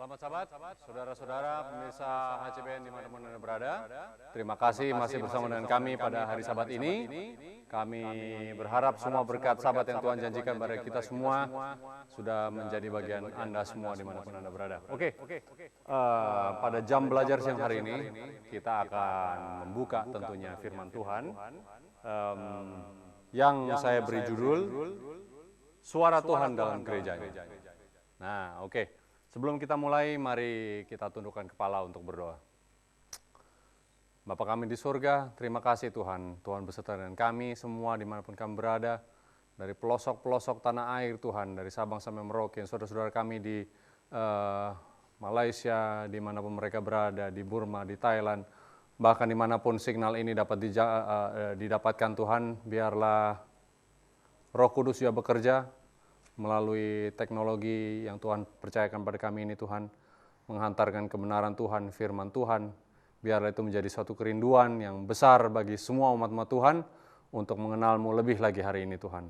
Selamat sahabat, saudara-saudara pemirsa HCBN dimanapun Anda berada. Terima kasih masih bersama dengan kami pada hari Sabat ini. Kami berharap semua berkat Sabat yang Tuhan janjikan pada kita semua sudah menjadi bagian Anda semua dimanapun Anda berada. Oke, pada jam belajar siang hari ini kita akan membuka tentunya firman Tuhan yang saya beri judul Suara Tuhan dalam Gerejanya. Nah, oke. Sebelum kita mulai, mari kita tundukkan kepala untuk berdoa. Bapa kami di surga, terima kasih Tuhan. Tuhan beserta dengan kami semua dimanapun kami berada. Dari pelosok-pelosok tanah air Tuhan, dari Sabang sampai Merauke, saudara-saudara kami di Malaysia, dimanapun mereka berada, di Burma, di Thailand. Bahkan dimanapun signal ini dapat didapatkan Tuhan, biarlah Roh Kudus juga bekerja melalui teknologi yang Tuhan percayakan pada kami ini Tuhan, menghantarkan kebenaran Tuhan, firman Tuhan, biarlah itu menjadi suatu kerinduan yang besar bagi semua umat-umat Tuhan untuk mengenal-Mu lebih lagi hari ini Tuhan.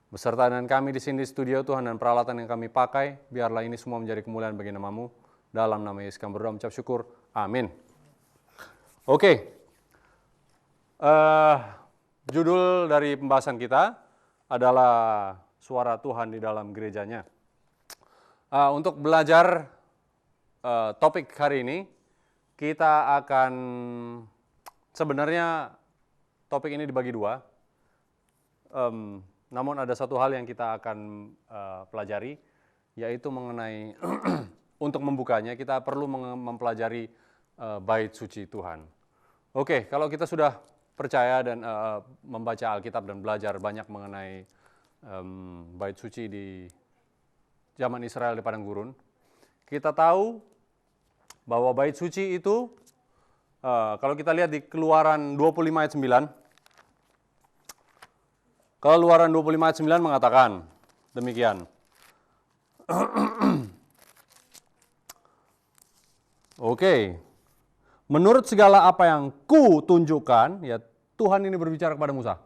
Beserta dengan kami di sini di studio Tuhan dan peralatan yang kami pakai, biarlah ini semua menjadi kemuliaan bagi nama-Mu, dalam nama Yesus kami berdoa mengucap syukur, amin. Oke, judul dari pembahasan kita adalah Suara Tuhan di dalam gerejanya. Untuk belajar topik hari ini, kita akan sebenarnya topik ini dibagi dua. Namun ada satu hal yang kita akan pelajari, yaitu mengenai untuk membukanya kita perlu mempelajari bait suci Tuhan. Oke, kalau kita sudah percaya dan membaca Alkitab dan belajar banyak mengenai bait suci di zaman Israel di padang gurun, kita tahu bahwa bait suci itu kalau kita lihat di Keluaran 25 ayat 9, Keluaran 25 ayat 9 mengatakan demikian. Oke. Menurut segala apa yang ku tunjukkan, ya Tuhan ini berbicara kepada Musa.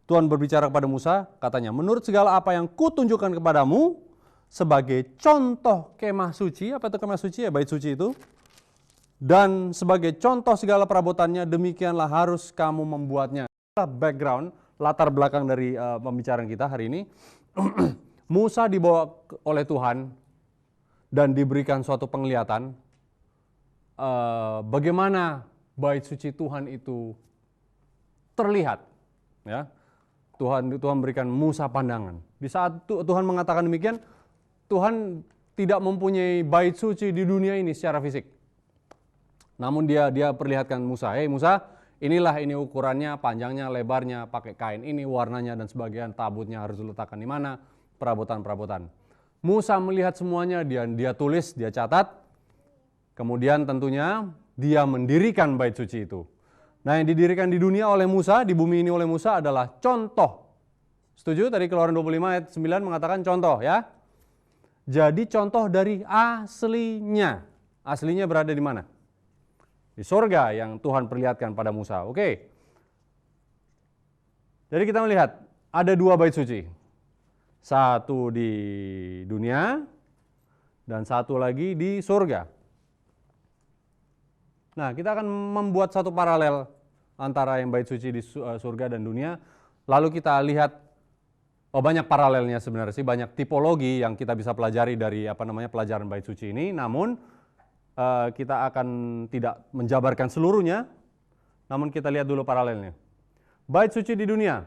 Tuhan berbicara kepada Musa, katanya, menurut segala apa yang kutunjukkan kepadamu sebagai contoh kemah suci, apa itu kemah suci? Ya, bait suci itu. Dan sebagai contoh segala perabotannya, demikianlah harus kamu membuatnya. Background, latar belakang dari pembicaraan kita hari ini. Musa dibawa oleh Tuhan dan diberikan suatu penglihatan bagaimana bait suci Tuhan itu terlihat, ya. Tuhan berikan Musa pandangan. Di saat Tuhan mengatakan demikian, Tuhan tidak mempunyai bait suci di dunia ini secara fisik. Namun dia perlihatkan Musa, "Hei Musa, inilah ini ukurannya, panjangnya, lebarnya, pakai kain ini, warnanya dan sebagian tabutnya harus diletakkan di mana, perabotan-perabotan." Musa melihat semuanya, dia tulis, dia catat. Kemudian tentunya dia mendirikan bait suci itu. Nah, yang didirikan di dunia oleh Musa, di bumi ini oleh Musa adalah contoh. Setuju? Tadi Keluaran 25 ayat 9 mengatakan contoh, ya. Jadi contoh dari aslinya. Aslinya berada di mana? Di sorga yang Tuhan perlihatkan pada Musa. Oke. Jadi kita melihat ada dua bait suci. Satu di dunia dan satu lagi di sorga. Nah, kita akan membuat satu paralel antara yang bait suci di surga dan dunia. Lalu kita lihat, banyak paralelnya sebenarnya sih, banyak tipologi yang kita bisa pelajari dari pelajaran bait suci ini. Namun kita akan tidak menjabarkan seluruhnya, namun kita lihat dulu paralelnya. Bait suci di dunia,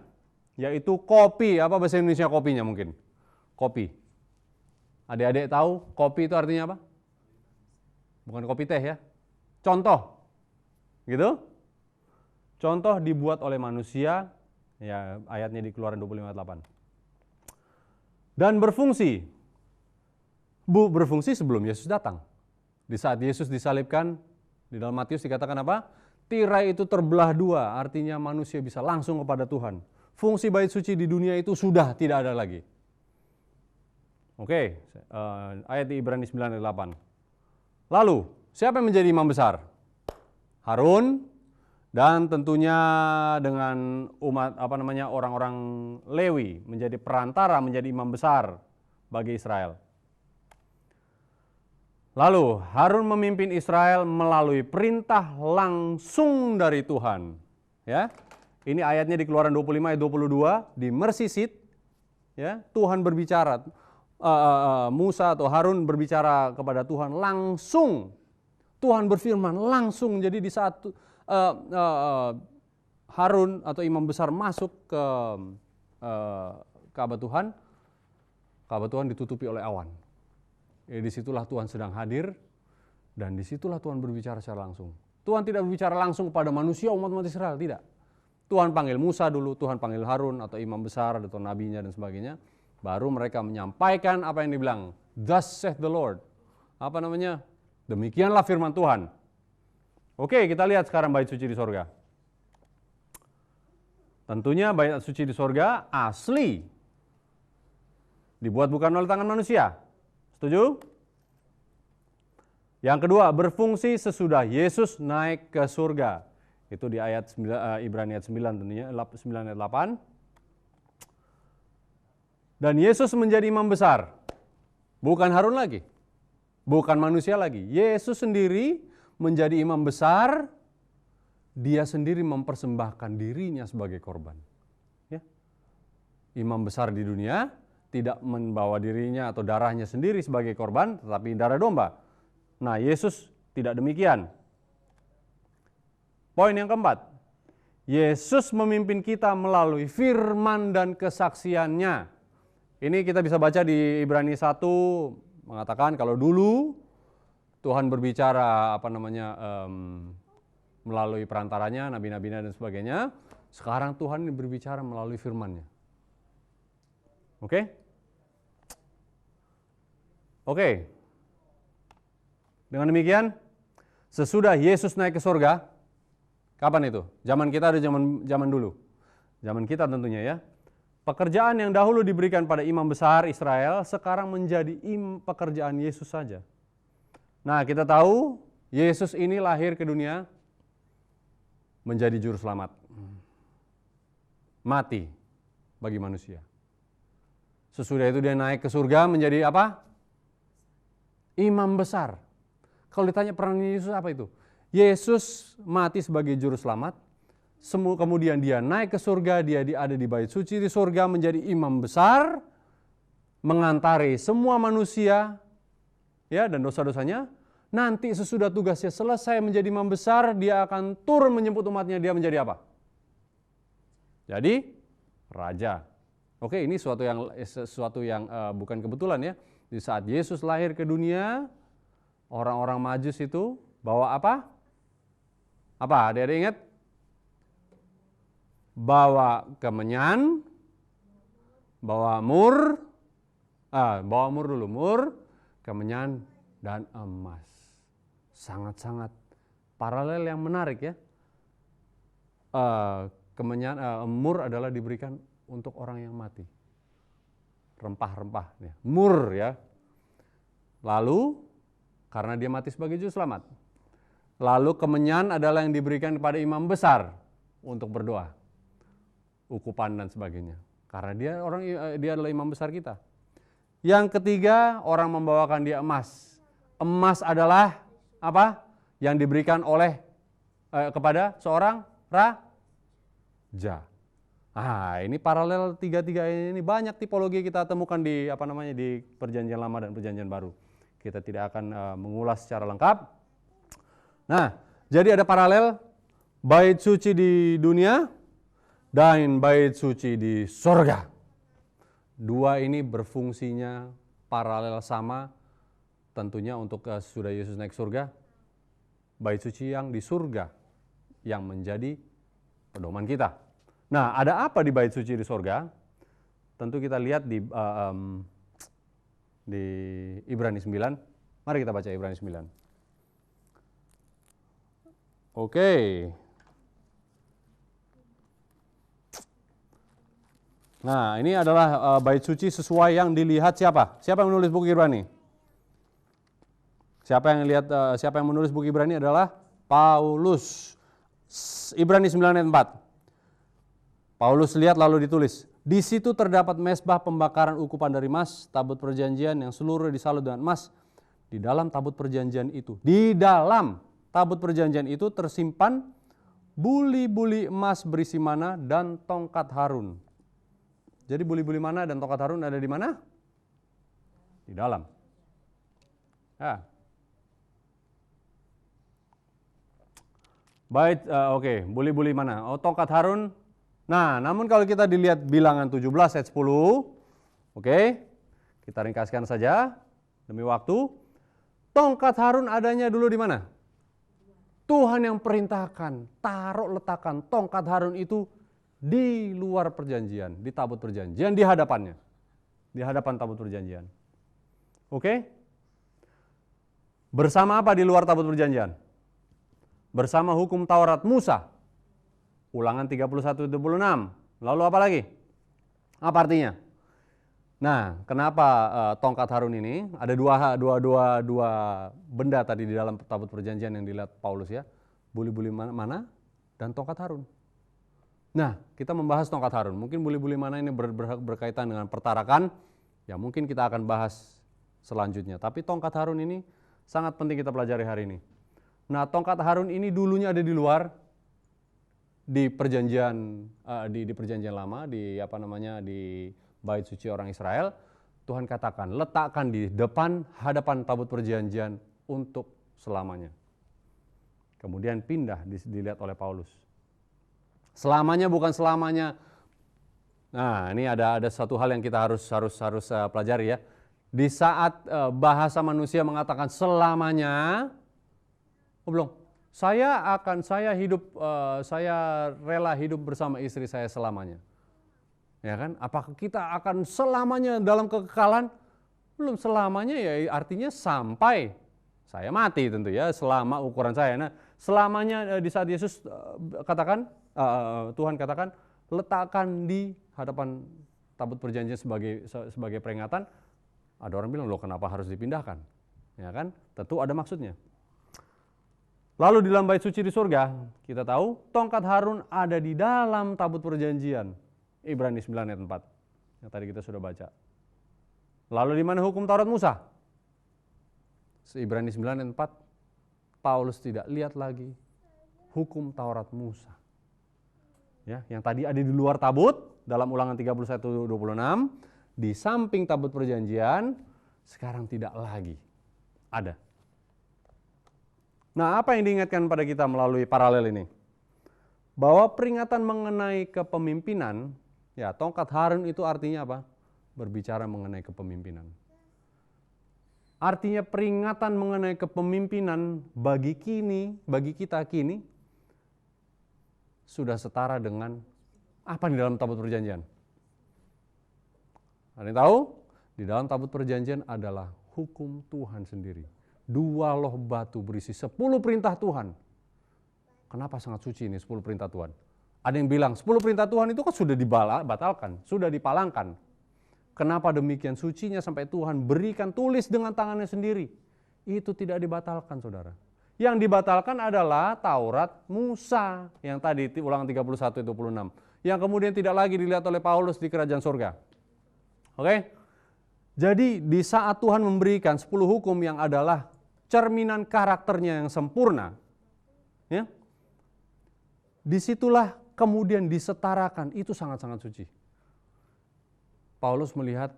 yaitu kopi. Apa bahasa Indonesia kopinya mungkin? Kopi. Adik-adik tahu kopi itu artinya apa? Bukan kopi teh ya. Contoh, gitu. Contoh dibuat oleh manusia, ya ayatnya di Keluaran 25 ayat 8. Dan berfungsi sebelum Yesus datang. Di saat Yesus disalibkan, di dalam Matius dikatakan apa? Tirai itu terbelah dua, artinya manusia bisa langsung kepada Tuhan. Fungsi bait suci di dunia itu sudah tidak ada lagi. Oke, ayat di Ibrani 9 ayat 8. Lalu, siapa yang menjadi imam besar? Harun, dan tentunya dengan umat orang-orang Lewi menjadi perantara, menjadi imam besar bagi Israel. Lalu Harun memimpin Israel melalui perintah langsung dari Tuhan. Ya, ini ayatnya di Keluaran 25 ayat 22 di Mercy Seat. Ya, Tuhan berbicara, Musa atau Harun berbicara kepada Tuhan langsung. Tuhan berfirman langsung. Jadi di saat Harun atau imam besar masuk ke Ka'bah Tuhan ditutupi oleh awan. Disitulah Tuhan sedang hadir dan disitulah Tuhan berbicara secara langsung. Tuhan tidak berbicara langsung kepada manusia umat Israel, tidak. Tuhan panggil Musa dulu, Tuhan panggil Harun atau imam besar atau nabinya dan sebagainya. Baru mereka menyampaikan apa yang dibilang, Thus saith the Lord. Apa namanya? Demikianlah firman Tuhan. Oke, kita lihat sekarang bait suci di sorga. Tentunya bait suci di sorga asli. Dibuat bukan oleh tangan manusia. Setuju? Yang kedua, berfungsi sesudah Yesus naik ke surga. Itu di ayat 9, Ibrani ayat 9 tentunya, 9 ayat 8. Dan Yesus menjadi imam besar. Bukan Harun lagi. Bukan manusia lagi. Yesus sendiri menjadi imam besar. Dia sendiri mempersembahkan dirinya sebagai korban. Ya. Imam besar di dunia tidak membawa dirinya atau darahnya sendiri sebagai korban, tetapi darah domba. Nah, Yesus tidak demikian. Poin yang keempat, Yesus memimpin kita melalui firman dan kesaksiannya. Ini kita bisa baca di Ibrani 1 mengatakan kalau dulu Tuhan berbicara melalui perantaranya, nabi-nabinya dan sebagainya. Sekarang Tuhan berbicara melalui firman-Nya. Oke? Oke. Dengan demikian, sesudah Yesus naik ke surga, kapan itu? Zaman kita ada zaman dulu. Zaman kita tentunya ya. Pekerjaan yang dahulu diberikan pada imam besar Israel, sekarang menjadi pekerjaan Yesus saja. Nah, kita tahu Yesus ini lahir ke dunia menjadi juru selamat. Mati bagi manusia. Sesudah itu dia naik ke surga menjadi apa? Imam besar. Kalau ditanya peran Yesus apa itu? Yesus mati sebagai juru selamat. Kemudian dia naik ke surga, dia ada di bait suci di surga menjadi imam besar, mengantari semua manusia ya dan dosa-dosanya. Nanti sesudah tugasnya selesai menjadi imam besar, dia akan turun menjemput umatnya, dia menjadi apa? Jadi raja. Oke, ini sesuatu yang bukan kebetulan ya. Di saat Yesus lahir ke dunia, orang-orang Majus itu bawa apa? Apa? Adik-adik ingat? Bawa kemenyan, bawa mur, kemenyan dan emas. Sangat-sangat paralel yang menarik ya. Kemenyan, mur adalah diberikan untuk orang yang mati. Rempah-rempah, ya. Mur ya. Lalu karena dia mati sebagai juru selamat. Lalu kemenyan adalah yang diberikan kepada imam besar untuk berdoa. Ukupan dan sebagainya. Karena dia adalah imam besar kita. Yang ketiga, orang membawakan dia emas. Emas adalah apa? Yang diberikan oleh kepada seorang raja. Ini paralel tiga-tiga ini banyak tipologi kita temukan di di Perjanjian Lama dan Perjanjian Baru. Kita tidak akan mengulas secara lengkap. Nah, jadi ada paralel bait suci di dunia dan bait suci di sorga. Dua ini berfungsinya paralel sama, tentunya untuk sudah Yesus naik surga, bait suci yang di surga yang menjadi pedoman kita. Nah, ada apa di bait suci di sorga? Tentu kita lihat di Ibrani 9. Mari kita baca Ibrani 9. Oke. Nah, ini adalah bait suci sesuai yang dilihat siapa? Siapa yang menulis buku Ibrani? Siapa yang menulis buku Ibrani adalah Paulus. Ibrani 9 ayat 4. Paulus lihat lalu ditulis, di situ terdapat mezbah pembakaran ukupan dari emas, tabut perjanjian yang seluruh disalut dengan emas, Di dalam tabut perjanjian itu, di dalam tabut perjanjian itu tersimpan buli-buli emas berisi mana dan tongkat Harun. Jadi buli-buli mana dan tongkat Harun ada di mana? Di dalam. Ya. Baik, oke, buli-buli mana? Oh, tongkat Harun. Nah, namun kalau kita dilihat Bilangan 17 ayat 10, oke, kita ringkaskan saja demi waktu. Tongkat Harun adanya dulu di mana? Tuhan yang perintahkan, letakkan tongkat Harun itu di luar perjanjian, di tabut perjanjian, di hadapannya. Di hadapan tabut perjanjian. Oke? Bersama apa di luar tabut perjanjian? Bersama hukum Taurat Musa. Ulangan 31-26. Lalu apa lagi? Apa artinya? Nah, kenapa tongkat Harun ini? Ada dua benda tadi di dalam tabut perjanjian yang dilihat Paulus ya. Buli-buli mana dan tongkat Harun. Nah, kita membahas tongkat Harun. Mungkin buli-buli mana ini berkaitan dengan pertarakan. Ya, mungkin kita akan bahas selanjutnya. Tapi tongkat Harun ini sangat penting kita pelajari hari ini. Nah, tongkat Harun ini dulunya ada di luar, di perjanjian di perjanjian lama, di Bait Suci orang Israel. Tuhan katakan, letakkan di depan hadapan tabut perjanjian untuk selamanya. Kemudian pindah dilihat oleh Paulus. Selamanya bukan selamanya. Nah, ini ada satu hal yang kita harus pelajari ya. Di saat bahasa manusia mengatakan selamanya, belum. Saya rela hidup bersama istri saya selamanya. Ya kan? Apakah kita akan selamanya dalam kekekalan? Belum, selamanya ya artinya sampai saya mati tentu ya, selama ukuran saya. Nah, selamanya di saat Yesus katakan, Tuhan katakan, letakkan di hadapan tabut perjanjian sebagai peringatan. Ada orang bilang, loh kenapa harus dipindahkan? Ya kan? Tentu ada maksudnya. Lalu di dalam bait suci di surga, kita tahu tongkat Harun ada di dalam tabut perjanjian. Ibrani 9 ayat 4 yang tadi kita sudah baca. Lalu di mana hukum Taurat Musa? Ibrani 9 ayat 4, Paulus tidak lihat lagi hukum Taurat Musa. Ya, yang tadi ada di luar tabut dalam Ulangan 31-26, di samping tabut perjanjian, sekarang tidak lagi ada. Nah, apa yang diingatkan pada kita melalui paralel ini? Bahwa peringatan mengenai kepemimpinan, ya tongkat Harun itu artinya apa? Berbicara mengenai kepemimpinan. Artinya peringatan mengenai kepemimpinan bagi kita kini, sudah setara dengan apa di dalam tabut perjanjian? Ada yang tahu? Di dalam tabut perjanjian adalah hukum Tuhan sendiri. 2 loh batu berisi 10 perintah Tuhan. Kenapa sangat suci ini 10 perintah Tuhan? Ada yang bilang 10 perintah Tuhan itu kan sudah dibatalkan, sudah dipalangkan. Kenapa demikian sucinya sampai Tuhan berikan tulis dengan tangannya sendiri? Itu tidak dibatalkan, saudara. Yang dibatalkan adalah Taurat Musa yang tadi Ulangan 31-26. Yang kemudian tidak lagi dilihat oleh Paulus di kerajaan surga. Oke? Jadi di saat Tuhan memberikan 10 hukum yang adalah cerminan karakternya yang sempurna, ya, disitulah kemudian disetarakan, itu sangat-sangat suci. Paulus melihat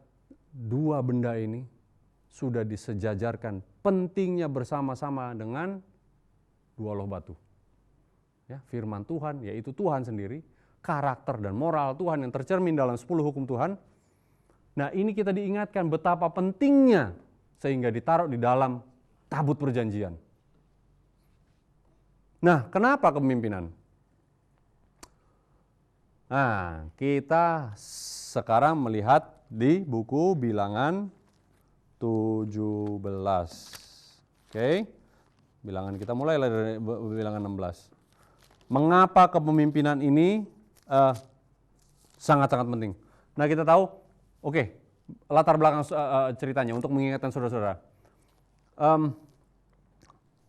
2 benda ini sudah disejajarkan pentingnya bersama-sama dengan 2 loh batu. Ya, firman Tuhan, yaitu Tuhan sendiri, karakter dan moral Tuhan yang tercermin dalam 10 hukum Tuhan. Nah, ini kita diingatkan betapa pentingnya sehingga ditaruh di dalam tabut perjanjian. Nah, kenapa kepemimpinan? Nah, kita sekarang melihat di buku Bilangan 17. Oke. Bilangan kita mulai dari Bilangan 16. Mengapa kepemimpinan ini sangat-sangat penting? Nah, kita tahu, oke, latar belakang ceritanya untuk mengingatkan saudara-saudara.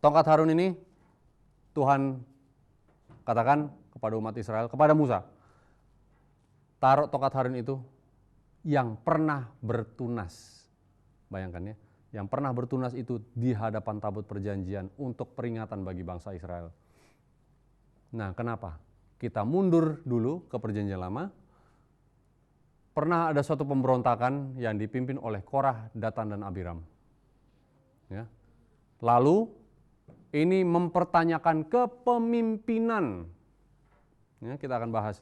Tongkat Harun ini Tuhan katakan kepada umat Israel, kepada Musa, taruh tongkat Harun itu yang pernah bertunas. Bayangkan ya, yang pernah bertunas itu di hadapan tabut perjanjian untuk peringatan bagi bangsa Israel. Nah, kenapa? Kita mundur dulu ke perjanjian lama. Pernah ada suatu pemberontakan yang dipimpin oleh Korah, Datan, dan Abiram. Ya. Lalu ini mempertanyakan kepemimpinan. Ya, kita akan bahas.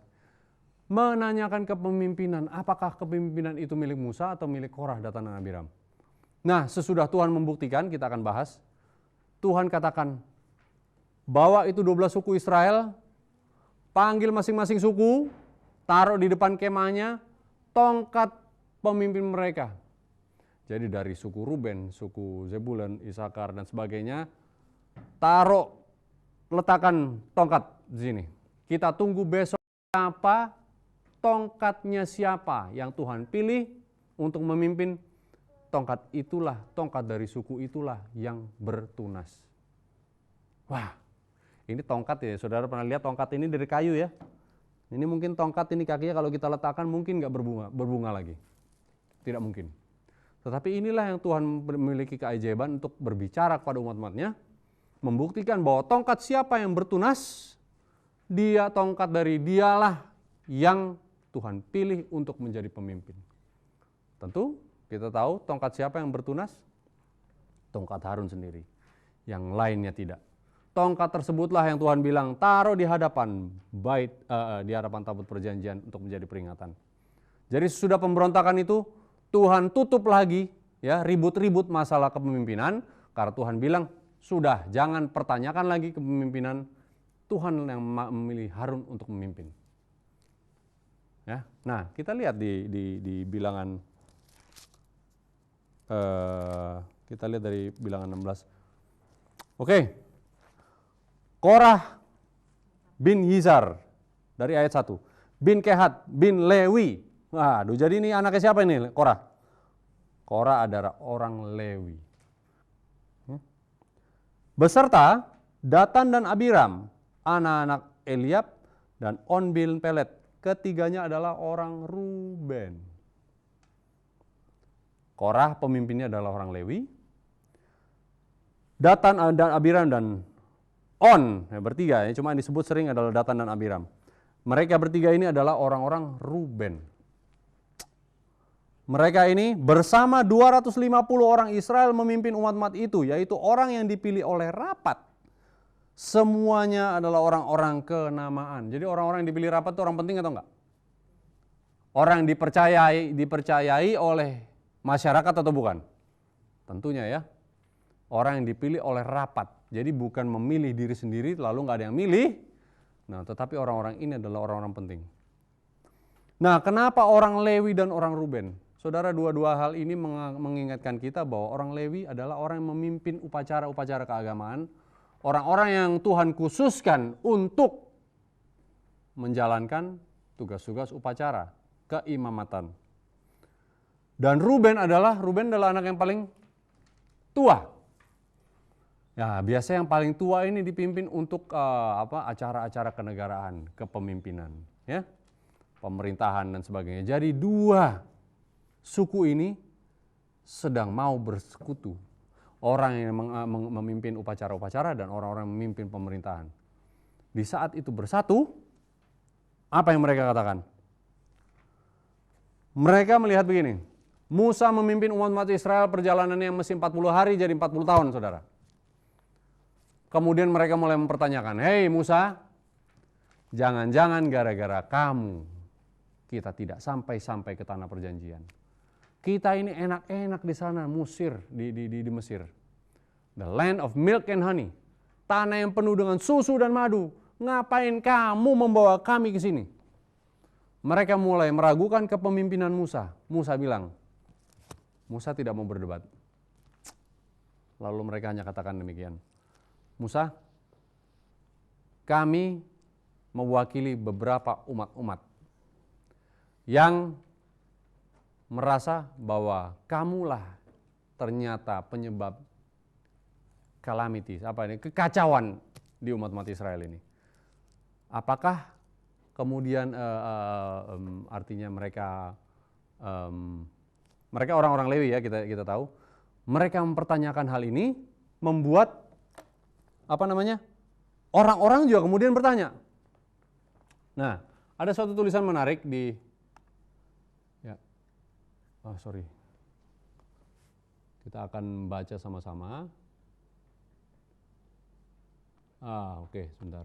Menanyakan kepemimpinan, apakah kepemimpinan itu milik Musa atau milik Korah, Datan, dan Abiram. Nah, sesudah Tuhan membuktikan, kita akan bahas. Tuhan katakan bahwa itu 12 suku Israel, panggil masing-masing suku, taruh di depan kemahnya tongkat pemimpin mereka. Jadi dari suku Ruben, suku Zebulun, Isakar, dan sebagainya, taruh, letakkan tongkat di sini. Kita tunggu besok apa tongkatnya siapa yang Tuhan pilih untuk memimpin. Tongkat itulah, tongkat dari suku itulah yang bertunas. Wah, ini tongkat ya, saudara pernah lihat tongkat ini dari kayu ya. Ini mungkin tongkat ini kakinya kalau kita letakkan mungkin nggak berbunga lagi. Tidak mungkin. Tetapi inilah yang Tuhan memiliki keajaiban untuk berbicara kepada umat-umatnya, membuktikan bahwa tongkat siapa yang bertunas, dia tongkat dari dialah yang Tuhan pilih untuk menjadi pemimpin. Tentu kita tahu tongkat siapa yang bertunas? Tongkat Harun sendiri. Yang lainnya tidak. Tongkat tersebutlah yang Tuhan bilang taruh di hadapan di hadapan tabut perjanjian untuk menjadi peringatan. Jadi sesudah pemberontakan itu Tuhan tutup lagi ya ribut-ribut masalah kepemimpinan karena Tuhan bilang sudah jangan pertanyakan lagi kepemimpinan. Tuhan yang memilih Harun untuk memimpin. Ya, nah kita lihat di bilangan kita lihat dari bilangan 16. Oke. Korah bin Yizar dari ayat 1. Bin Kehat bin Lewi. Waduh, jadi ini anaknya siapa ini? Korah. Korah adalah orang Lewi. Beserta Datan dan Abiram, anak-anak Eliab dan On bin Pelet. Ketiganya adalah orang Ruben. Korah pemimpinnya adalah orang Lewi. Datan dan Abiram dan On, bertiga, cuma yang disebut sering adalah Datan dan Abiram. Mereka bertiga ini adalah orang-orang Ruben. Mereka ini bersama 250 orang Israel memimpin umat-umat itu, yaitu orang yang dipilih oleh rapat. Semuanya adalah orang-orang kenamaan. Jadi orang-orang yang dipilih rapat itu orang penting atau enggak? Orang yang dipercayai oleh masyarakat atau bukan? Tentunya ya. Orang yang dipilih oleh rapat. Jadi bukan memilih diri sendiri lalu nggak ada yang milih. Nah, tetapi orang-orang ini adalah orang-orang penting. Nah, kenapa orang Lewi dan orang Ruben? Saudara, dua-dua hal ini mengingatkan kita bahwa orang Lewi adalah orang yang memimpin upacara-upacara keagamaan. Orang-orang yang Tuhan khususkan untuk menjalankan tugas-tugas upacara keimamatan. Dan Ruben adalah anak yang paling tua. Ya, biasa yang paling tua ini dipimpin untuk acara-acara kenegaraan, kepemimpinan, ya, pemerintahan dan sebagainya. Jadi dua suku ini sedang mau bersekutu. Orang yang memimpin upacara-upacara dan orang-orang yang memimpin pemerintahan. Di saat itu bersatu, apa yang mereka katakan? Mereka melihat begini, Musa memimpin umat Israel perjalanannya yang mesti 40 hari jadi 40 tahun, saudara. Kemudian mereka mulai mempertanyakan, hei Musa, jangan-jangan gara-gara kamu kita tidak sampai ke tanah perjanjian. Kita ini enak-enak di sana, di Mesir. The land of milk and honey. Tanah yang penuh dengan susu dan madu. Ngapain kamu membawa kami ke sini? Mereka mulai meragukan kepemimpinan Musa. Musa bilang, Musa tidak mau berdebat. Lalu mereka hanya katakan demikian. Musa, kami mewakili beberapa umat-umat yang merasa bahwa kamulah ternyata penyebab calamities, kekacauan di umat-umat Israel ini. Apakah kemudian artinya mereka orang-orang Lewi ya kita tahu, mereka mempertanyakan hal ini, membuat orang-orang juga kemudian bertanya. Nah, ada suatu tulisan menarik di kita akan baca sama-sama. Oke, sebentar.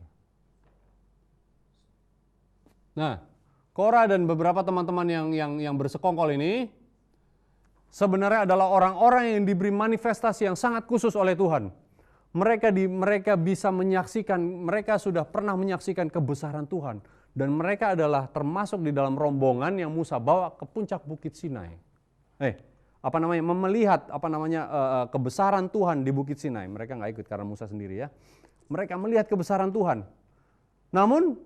Nah, Korah dan beberapa teman-teman yang bersekongkol ini sebenarnya adalah orang-orang yang diberi manifestasi yang sangat khusus oleh Tuhan. Mereka bisa menyaksikan, mereka sudah pernah menyaksikan kebesaran Tuhan, dan mereka adalah termasuk di dalam rombongan yang Musa bawa ke puncak Bukit Sinai. Melihat kebesaran Tuhan di Bukit Sinai. Mereka nggak ikut karena Musa sendiri ya. Mereka melihat kebesaran Tuhan. Namun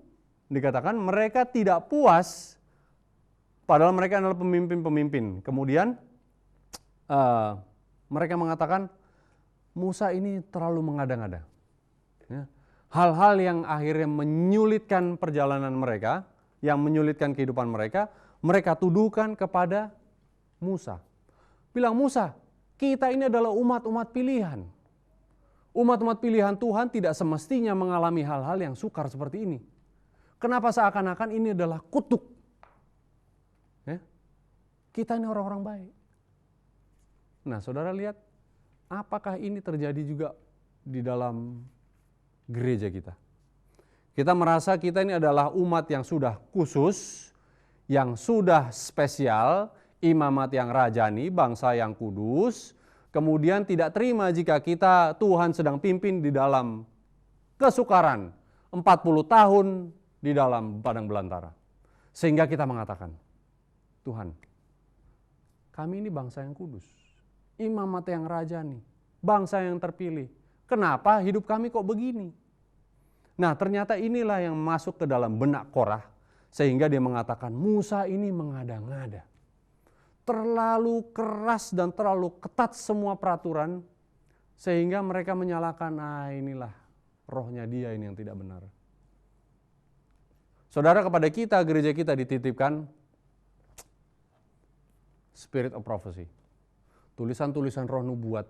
dikatakan mereka tidak puas, padahal mereka adalah pemimpin-pemimpin. Kemudian mereka mengatakan Musa ini terlalu mengada-ngada. Ya. Hal-hal yang akhirnya menyulitkan perjalanan mereka, yang menyulitkan kehidupan mereka tuduhkan kepada Musa. Bilang, Musa, kita ini adalah umat-umat pilihan. Umat-umat pilihan Tuhan tidak semestinya mengalami hal-hal yang sukar seperti ini. Kenapa seakan-akan ini adalah kutuk? Ya? Kita ini orang-orang baik. Nah, saudara lihat, apakah ini terjadi juga di dalam gereja kita? Kita merasa kita ini adalah umat yang sudah khusus, yang sudah spesial, imamat yang rajani, bangsa yang kudus, kemudian tidak terima jika Tuhan sedang pimpin di dalam kesukaran 40 tahun di dalam padang belantara. Sehingga kita mengatakan, Tuhan, kami ini bangsa yang kudus, imamat yang rajani, bangsa yang terpilih. Kenapa hidup kami kok begini? Nah, ternyata inilah yang masuk ke dalam benak Korah, sehingga dia mengatakan Musa ini mengada-ngada. Terlalu keras dan terlalu ketat semua peraturan, sehingga mereka menyalahkan, inilah rohnya dia ini yang tidak benar. Saudara, kepada kita, gereja kita dititipkan Spirit of Prophecy. Tulisan-tulisan roh nubuat.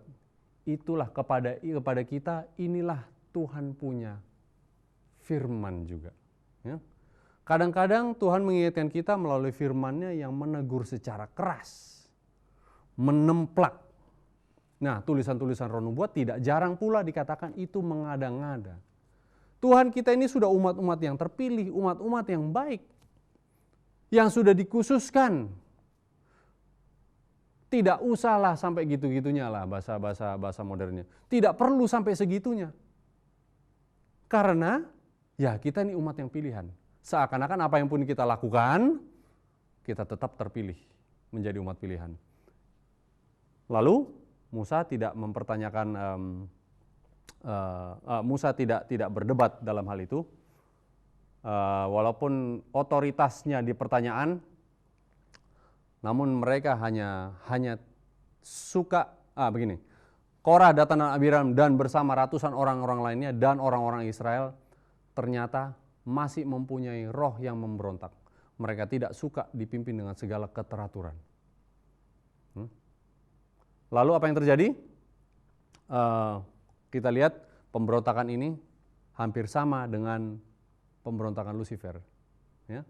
Itulah kepada kita, inilah Tuhan punya firman juga. Ya. Kadang-kadang Tuhan mengingatkan kita melalui firman-Nya yang menegur secara keras, menemplak. Nah, tulisan-tulisan roh nubuat tidak jarang pula dikatakan itu mengada-ngada. Tuhan kita ini sudah umat-umat yang terpilih, umat-umat yang baik, yang sudah dikhususkan. Tidak usahlah sampai gitu-gitunya lah bahasa modernnya. Tidak perlu sampai segitunya. Karena ya kita ini umat yang pilihan. Seakan-akan apa yang pun kita lakukan, kita tetap terpilih menjadi umat pilihan. Lalu Musa tidak mempertanyakan, Musa tidak berdebat dalam hal itu, walaupun otoritasnya dipertanyaan, namun mereka hanya suka begini. Korah, Datan, dan Abiram dan bersama ratusan orang-orang lainnya dan orang-orang Israel ternyata masih mempunyai roh yang memberontak. Mereka tidak suka dipimpin dengan segala keteraturan. Lalu apa yang terjadi? Kita lihat pemberontakan ini hampir sama dengan pemberontakan Lucifer. Ya.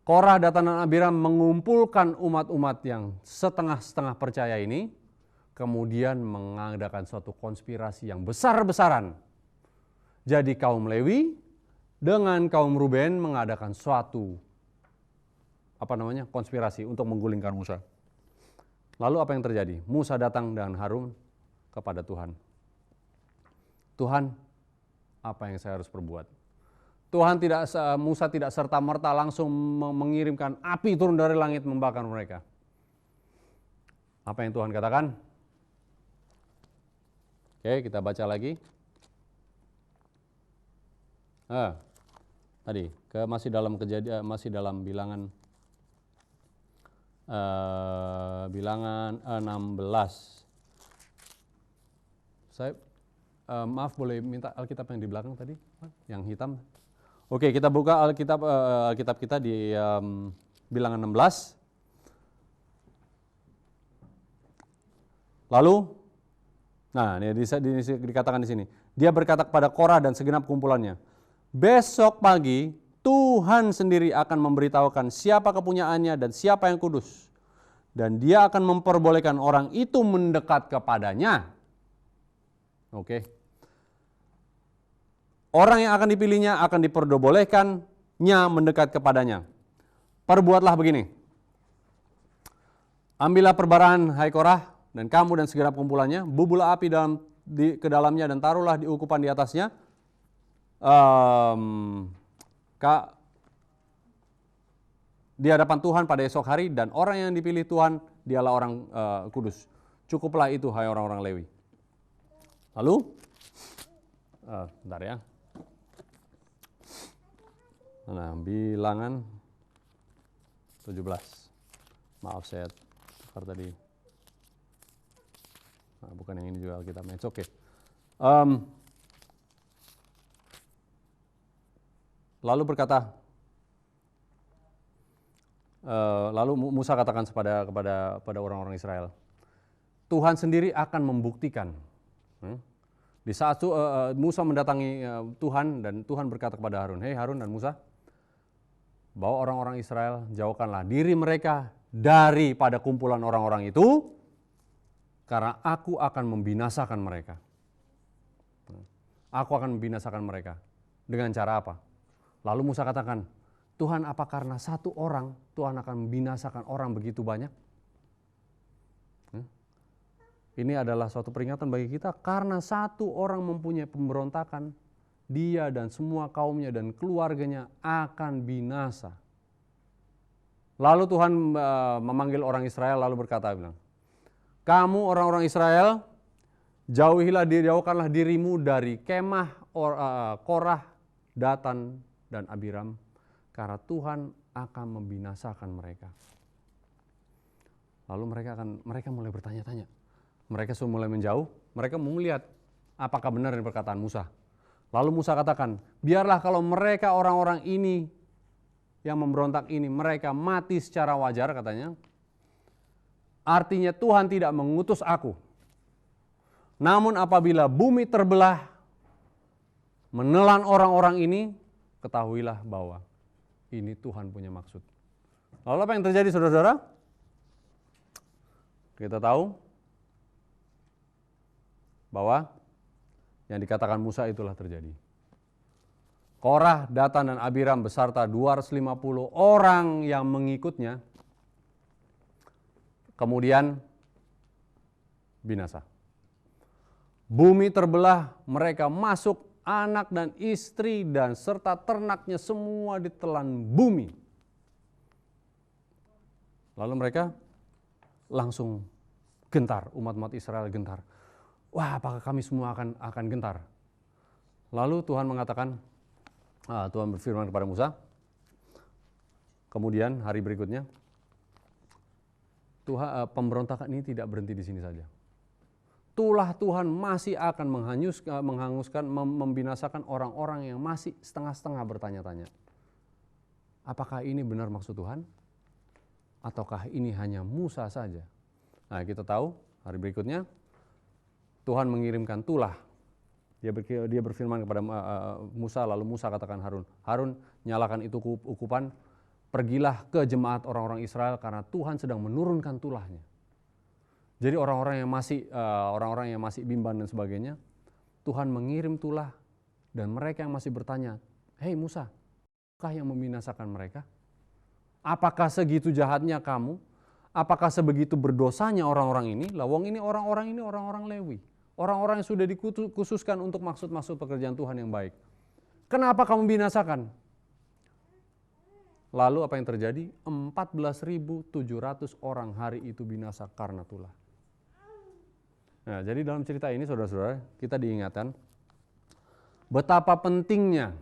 Korah, Datan, dan Abiram mengumpulkan umat-umat yang setengah-setengah percaya ini, kemudian mengadakan suatu konspirasi yang besar-besaran. Jadi kaum Lewi dengan kaum Ruben mengadakan suatu konspirasi untuk menggulingkan Musa. Lalu apa yang terjadi? Musa datang dan Harun kepada Tuhan. Tuhan, apa yang saya harus perbuat? Musa tidak serta-merta langsung mengirimkan api turun dari langit membakar mereka. Apa yang Tuhan katakan? Oke, kita baca lagi. Tadi masih dalam bilangan 16. Saya maaf, boleh minta Alkitab yang di belakang tadi, yang hitam. Oke, kita buka Alkitab kita di bilangan 16. Lalu, nah ini dikatakan di sini, dia berkata kepada Korah dan segenap kumpulannya, besok pagi Tuhan sendiri akan memberitahukan siapa kepunyaannya dan siapa yang kudus. Dan dia akan memperbolehkan orang itu mendekat kepadanya. Oke. Orang yang akan dipilihnya akan diperbolehkannya mendekat kepadanya. Perbuatlah begini. Ambillah perbaraan, hai Korah, dan kamu dan segenap kumpulannya, bubulah api ke dalamnya dan taruhlah ukupan di atasnya. Di hadapan Tuhan pada esok hari, dan orang yang dipilih Tuhan dialah orang kudus. Cukuplah itu, hai orang-orang Lewi. Lalu, bentar ya. Nah, Bilangan 17. Maaf saya tukar tadi. Nah, bukan yang ini juga Alkitabnya. Oke. Lalu berkata, lalu Musa katakan kepada orang-orang Israel, Tuhan sendiri akan membuktikan. Di saat Musa mendatangi Tuhan dan Tuhan berkata kepada Harun, hei Harun dan Musa, bawa orang-orang Israel, jauhkanlah diri mereka daripada kumpulan orang-orang itu, karena aku akan membinasakan mereka. Aku akan membinasakan mereka. Dengan cara apa? Lalu Musa katakan, Tuhan, apa karena satu orang Tuhan akan membinasakan orang begitu banyak? Ini adalah suatu peringatan bagi kita, karena satu orang mempunyai pemberontakan, dia dan semua kaumnya dan keluarganya akan binasa. Lalu Tuhan memanggil orang Israel lalu berkata, bilang, kamu orang-orang Israel, jauhkanlah dirimu dari kemah Korah, Datan, dan Abiram, karena Tuhan akan membinasakan mereka. Lalu mereka mulai bertanya-tanya. Mereka sudah mulai menjauh, mereka mau melihat apakah benar yang perkataan Musa. Lalu Musa katakan, biarlah kalau mereka orang-orang ini yang memberontak ini, mereka mati secara wajar katanya. Artinya Tuhan tidak mengutus aku. Namun apabila bumi terbelah, menelan orang-orang ini, ketahuilah bahwa ini Tuhan punya maksud. Lalu apa yang terjadi saudara-saudara? Kita tahu bahwa yang dikatakan Musa itulah terjadi. Korah, Datan, dan Abiram beserta 250 orang yang mengikutnya kemudian binasa. Bumi terbelah, mereka masuk, anak dan istri dan serta ternaknya semua ditelan bumi. Lalu mereka langsung gentar, umat-umat Israel gentar. Wah, apakah kami semua akan gentar? Lalu Tuhan mengatakan, Tuhan berfirman kepada Musa, kemudian hari berikutnya, pemberontakan ini tidak berhenti di sini saja. Tuhan masih akan menghanguskan, membinasakan orang-orang yang masih setengah-setengah bertanya-tanya. Apakah ini benar maksud Tuhan? Ataukah ini hanya Musa saja? Nah, kita tahu hari berikutnya, Tuhan mengirimkan tulah. Dia berfirman kepada Musa, lalu Musa katakan Harun, nyalakan itu ukupan, pergilah ke jemaat orang-orang Israel karena Tuhan sedang menurunkan tulahnya. Jadi orang-orang yang masih bimbang dan sebagainya, Tuhan mengirim tulah dan mereka yang masih bertanya, hei Musa, apakah yang membinasakan mereka? Apakah segitu jahatnya kamu? Apakah sebegitu berdosanya orang-orang ini? Lawang ini orang-orang Lewi. Orang-orang yang sudah dikhususkan untuk maksud-maksud pekerjaan Tuhan yang baik. Kenapa kamu binasakan? Lalu apa yang terjadi? 14.700 orang hari itu binasa karena tulah. Nah, jadi dalam cerita ini saudara-saudara, kita diingatkan betapa pentingnya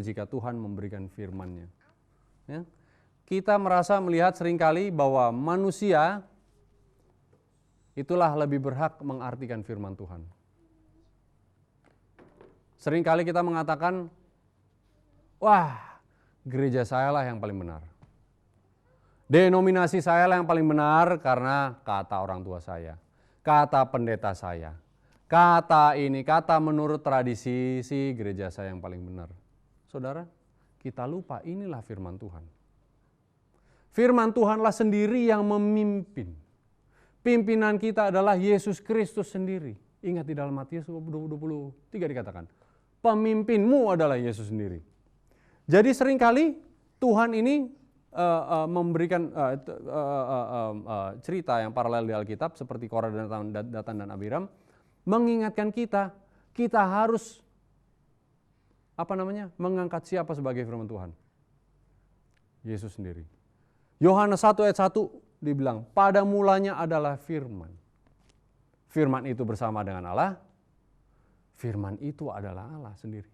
jika Tuhan memberikan firman-Nya. Ya. Kita merasa melihat seringkali bahwa manusia itulah lebih berhak mengartikan firman Tuhan. Seringkali kita mengatakan, wah, gereja saya lah yang paling benar. Denominasi saya lah yang paling benar karena kata orang tua saya, kata pendeta saya, kata ini, kata menurut tradisi si gereja saya yang paling benar. Saudara, kita lupa inilah firman Tuhan. Firman Tuhanlah sendiri yang memimpin. Pimpinan kita adalah Yesus Kristus sendiri. Ingat di dalam Matius 20:23 dikatakan, pemimpinmu adalah Yesus sendiri. Jadi seringkali Tuhan ini memberikan cerita yang paralel di Alkitab seperti Korah, Datan dan Abiram, mengingatkan kita harus mengangkat siapa sebagai firman Tuhan? Yesus sendiri. Yohanes 1 ayat 1 dibilang, pada mulanya adalah firman. Firman itu bersama dengan Allah. Firman itu adalah Allah sendiri.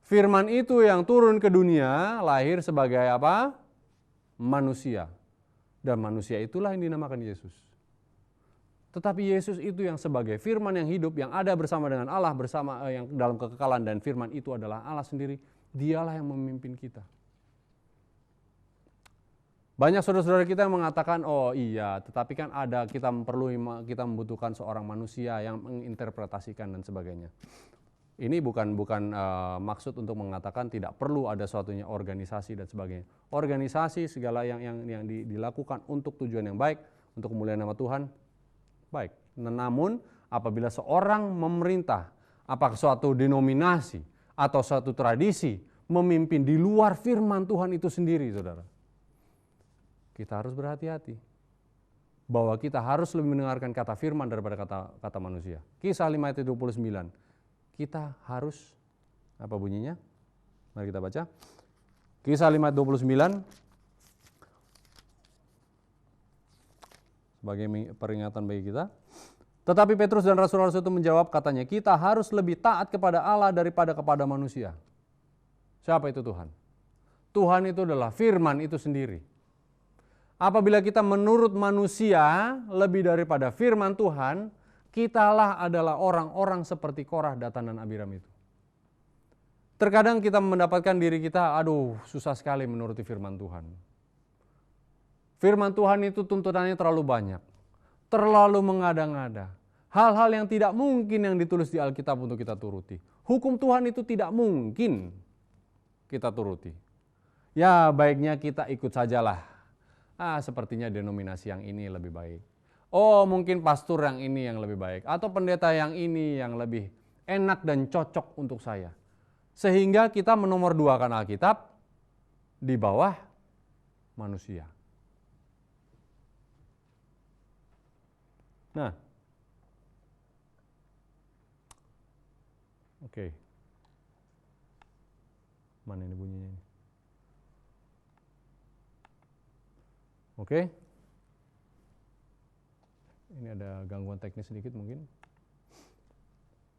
Firman itu yang turun ke dunia, lahir sebagai apa? Manusia. Dan manusia itulah yang dinamakan Yesus. Tetapi Yesus itu yang sebagai firman yang hidup, yang ada bersama dengan Allah, bersama yang dalam kekekalan, dan firman itu adalah Allah sendiri. Dialah yang memimpin kita. Banyak saudara-saudara kita yang mengatakan, oh iya, tetapi kan ada, kita membutuhkan seorang manusia yang menginterpretasikan dan sebagainya. Ini bukan maksud untuk mengatakan tidak perlu ada suatunya organisasi dan sebagainya. Organisasi segala yang dilakukan untuk tujuan yang baik, untuk kemuliaan nama Tuhan, baik. Namun apabila seorang memerintah, apakah suatu denominasi atau suatu tradisi memimpin di luar firman Tuhan itu sendiri, saudara, kita harus berhati-hati bahwa kita harus lebih mendengarkan kata firman daripada kata manusia. Kisah 5 ayat 29. Kita harus, apa bunyinya? Mari kita baca. Kisah 5 ayat 29. Sebagai peringatan bagi kita. Tetapi Petrus dan rasul-rasul itu menjawab, katanya, kita harus lebih taat kepada Allah daripada kepada manusia. Siapa itu Tuhan? Tuhan itu adalah firman itu sendiri. Apabila kita menurut manusia lebih daripada firman Tuhan, kitalah adalah orang-orang seperti Korah, Datan dan Abiram itu. Terkadang kita mendapatkan diri kita, aduh susah sekali menuruti firman Tuhan. Firman Tuhan itu tuntutannya terlalu banyak, terlalu mengada-ngada. Hal-hal yang tidak mungkin yang ditulis di Alkitab untuk kita turuti. Hukum Tuhan itu tidak mungkin kita turuti. Ya baiknya kita ikut sajalah. Sepertinya denominasi yang ini lebih baik. Oh mungkin pastor yang ini yang lebih baik. Atau pendeta yang ini yang lebih enak dan cocok untuk saya. Sehingga kita menomorduakan Alkitab di bawah manusia. Nah, oke. Mana ini bunyinya ini? Oke. Ini ada gangguan teknis sedikit mungkin.